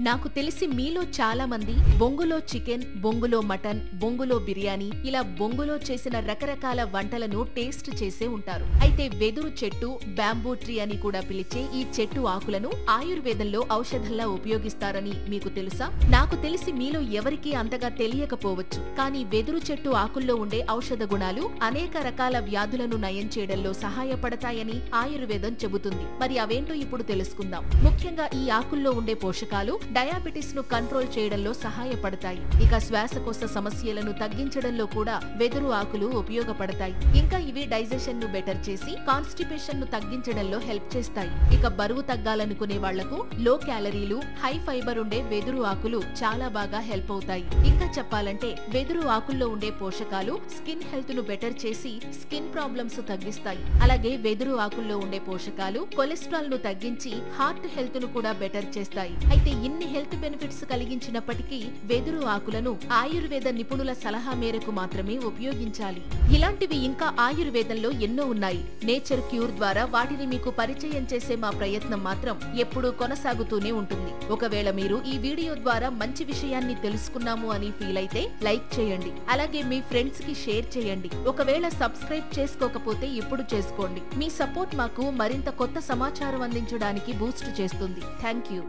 నాకు తెలిసి మీలో చాలా మంది బొంగులో చికెన్, బొంగులో మటన్, బొంగులో బిర్యానీ ఇలా బొంగులో చేసిన రకరకాల వంటలను టేస్ట్ చేసే ఉంటారు. అయితే వెదురు చెట్టు, బ్యాంబూ ట్రీ అని కూడా పిలిచే ఈ చెట్టు ఆకులను ఆయుర్వేదంలో ఔషధంలా ఉపయోగిస్తారని మీకు తెలుసా? నాకు తెలిసి మీలో ఎవరికీ అంతగా తెలియకపోవచ్చు. కానీ వెదురు చెట్టు ఆకుల్లో ఉండే ఔషధ గుణాలు అనేక రకాల వ్యాధులను నయం చేయడంలో సహాయపడతాయని ఆయుర్వేదం చెబుతుంది. మరి అవేంటో ఇప్పుడు తెలుసుకుందాం. ముఖ్యంగా ఈ ఆకుల్లో ఉండే పోషకాలు డయాబెటిస్ ను కంట్రోల్ చేయడంలో సహాయపడతాయి. ఇక శ్వాసకోశ సమస్యలను తగ్గించడంలో కూడా వెదురు ఆకులు ఉపయోగపడతాయి. ఇంకా ఇవి డైజెషన్ ను బెటర్ చేసి కాన్స్టిపేషన్ ను తగ్గించడంలో హెల్ప్ చేస్తాయి. ఇక బరువు తగ్గాలనుకునే వాళ్లకు లో క్యాలరీలు, హై ఫైబర్ ఉండే వెదురు ఆకులు చాలా బాగా హెల్ప్ అవుతాయి. ఇంకా చెప్పాలంటే వెదురు ఆకుల్లో ఉండే పోషకాలు స్కిన్ హెల్త్ ను బెటర్ చేసి స్కిన్ ప్రాబ్లమ్స్ తగ్గిస్తాయి. అలాగే వెదురు ఆకుల్లో ఉండే పోషకాలు కొలెస్ట్రాల్ ను తగ్గించి హార్ట్ హెల్త్ ను కూడా బెటర్ చేస్తాయి. అయితే ఇన్ని హెల్త్ బెనిఫిట్స్ కలిగించినప్పటికీ వెదురు ఆకులను ఆయుర్వేద నిపుణుల సలహా మేరకు మాత్రమే ఉపయోగించాలి. ఇలాంటివి ఇంకా ఆయుర్వేదంలో ఎన్నో ఉన్నాయి. నేచర్ క్యూర్ ద్వారా వాటిని మీకు పరిచయం చేసే మా ప్రయత్నం మాత్రం ఎప్పుడూ కొనసాగుతూనే ఉంటుంది. ఒకవేళ మీరు ఈ వీడియో ద్వారా మంచి విషయాన్ని తెలుసుకున్నాము అని ఫీల్ అయితే లైక్ చేయండి. అలాగే మీ ఫ్రెండ్స్ కి షేర్ చేయండి. ఒకవేళ సబ్స్క్రైబ్ చేసుకోకపోతే ఇప్పుడు చేసుకోండి. మీ సపోర్ట్ మాకు మరింత కొత్త సమాచారం అందించడానికి బూస్ట్ చేస్తుంది. Thank you.